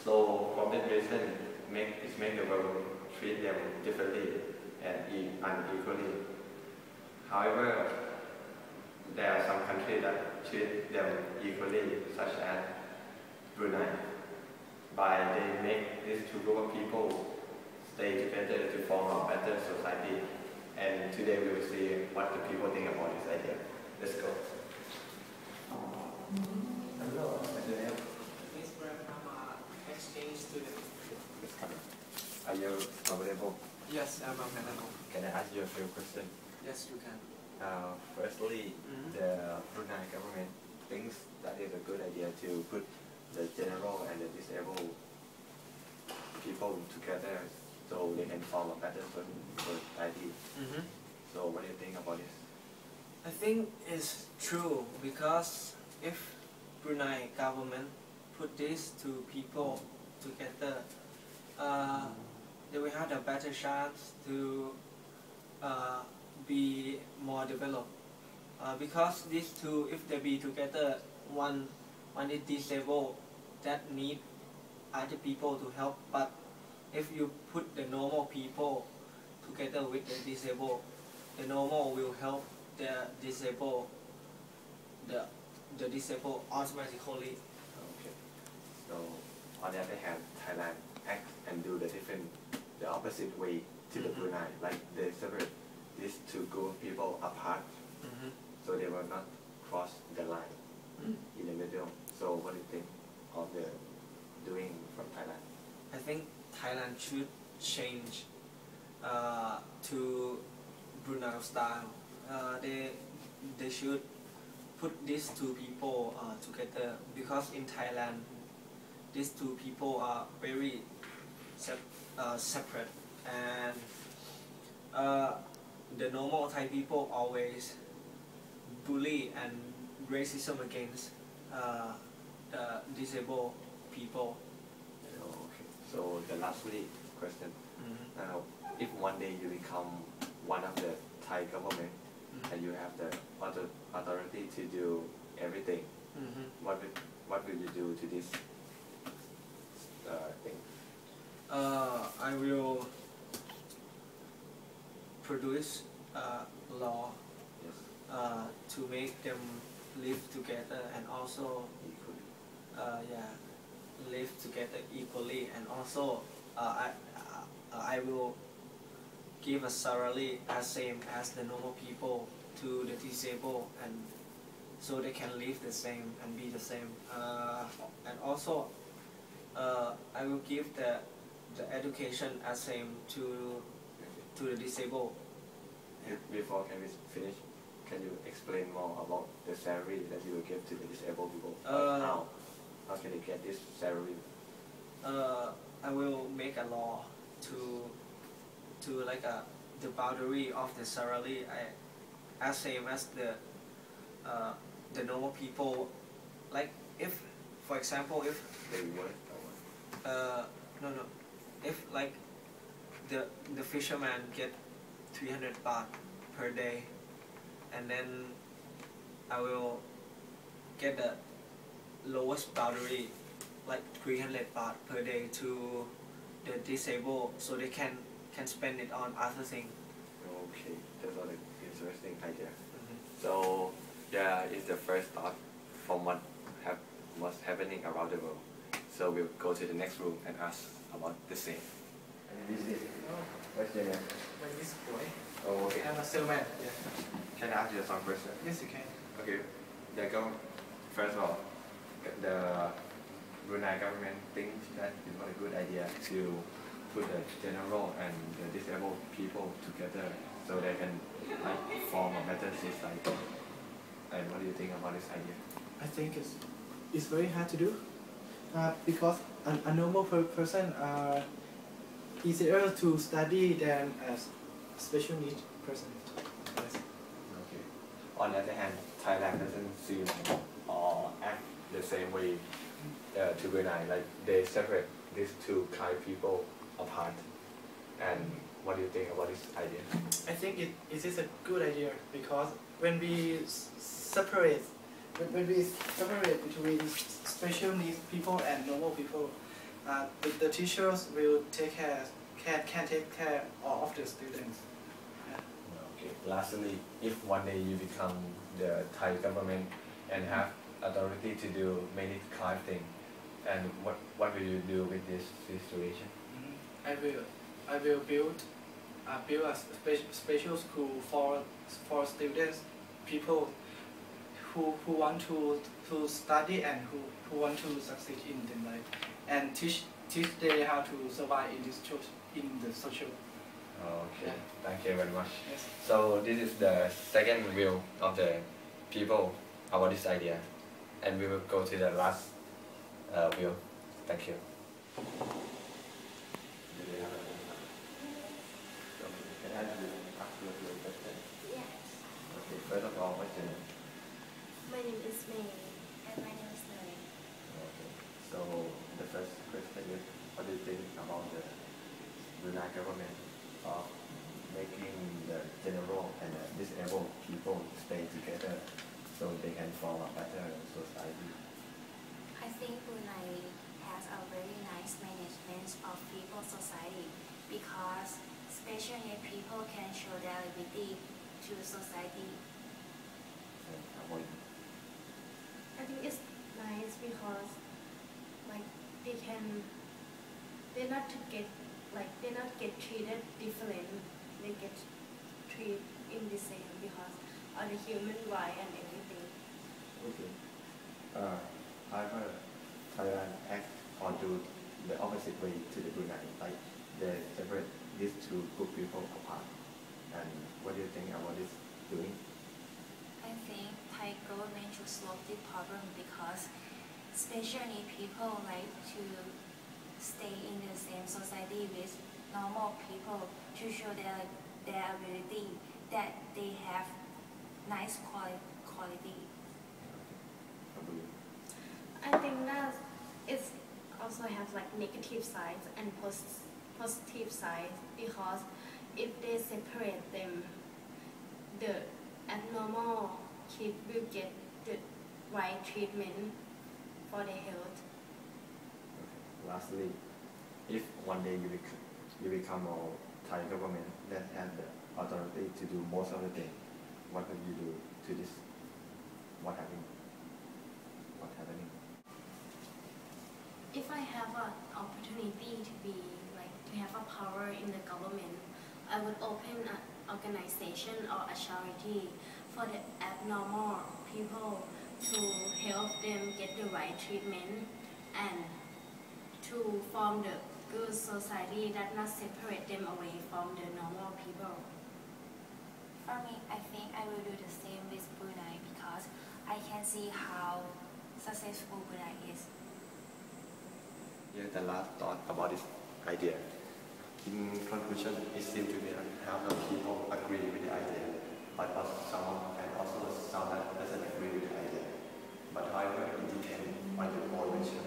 So for this reason, make the world treat them differently and unequally. However, there are some countries that treat them equally, such as Brunei. By they make these two group of people stay together to form a better society. And today we will see what the people think about this idea. Let's go. Hello, Daniel. Please welcome exchange student. It's coming. Are you available? Yes, I'm available. Can I ask you a few questions? Yes, you can. Firstly, the Brunei government thinks that it's a good idea to put the general and the disabled people together so they can form a better society. So what do you think about this? I think it's true because if Brunei government put these two people together, they will have a better chance to be more developed. Because these two, if they be together, one is disabled that need other people to help, but if you put the normal people together with the disabled, the normal will help the disabled, the disabled automatically. Okay. So on the other hand, Thailand acts and do the opposite way to the Brunei, like they separate these two group of people apart, so they will not cross the line in the middle. So what do you think of the doing from Thailand? I think Thailand should change to Brunei style. They should put these two people together because in Thailand these two people are very separate, and the normal Thai people always bully and racism against the disabled people. Okay. So the lastly question. Now, if one day you become one of the Thai government and you have the authority to do everything, what will you do to this thing? I will produce law to make them live together and also live together equally, and also I will give a salary as same as the normal people to the disabled, and so they can live the same and be the same, and also I will give the education as same to the disabled. Before can we finish, can you explain more about the salary that you will give to the disabled people? How can they get this salary? I will make a law to like the boundary of the salary as same as the normal people. Like if, for example, if they work no, if like the fisherman get 300 baht per day, and then I will get the lowest boundary like 300 baht per day to the disabled, so they can spend it on other things. Okay, that's what an interesting idea. So yeah, it's the first thought from what's happening around the world. So we'll go to the next room and ask about the same. And this is what's your name? My name is Boy. Oh, okay. I'm a salesman. Yeah. Can I ask you some question? Yes, you can. Okay. First of all, the Brunei government thinks that it's not a good idea to put the general and the disabled people together so they can form a better society. And what do you think about this idea? I think it's very hard to do because a normal person easier to study than a special needs person. Yes. Okay. On the other hand, Thailand doesn't seem or act the same way to Brunei. Like they separate these two kind people apart. And what do you think about this idea? I think it is a good idea because when we separate between special needs people and normal people, The teachers will can take care of the students. Yeah. Okay. Lastly, if one day you become the Thai government and have authority to do many kind of things, and what will you do with this situation? I will build a special school for students, people who want to study and who want to succeed in their life, and teach them how to survive in the social. Okay, Yeah. thank you very much. Yes. So this is the second view of the people about this idea, and we will go to the last view. Thank you. Can I ask you a few questions? Yes. Okay, first of all, what's your name? My name is May. And my name is Nuri. Okay, so the first question is, what do you think about the Brunei government of making the general and the disabled people stay together so they can form a better society? I think Brunei has a very nice management of people's society because special needs people can show their ability to society. And avoid. I think it's nice because like they're not get treated different. They get treated in the same because of the human right and everything. Okay. However, Thailand act or do the opposite way to the Brunei, like they separate these two group people apart. And what do you think about this doing? I think Thai government should solve the problem because special need people like to stay in the same society with normal people to show their ability that they have nice quality. How about you? I think that it also has like negative sides and positive sides because if they separate them, the abnormal kid will get the right treatment for their health. Okay. Lastly, if one day you become a Thai government that has the authority to do most of the things, what will you do to this? What happening? If I have an opportunity to have a power in the government, I would open an organization or a charity for the abnormal people to help them get the right treatment and to form the good society that not separate them away from the normal people. For me, I think I will do the same with Brunei because I can see how successful Brunei is. Here's the last thought about this idea. In conclusion, it seems to me that half of people agree with the idea, but also some that doesn't agree with the idea. But however, it depends on your own vision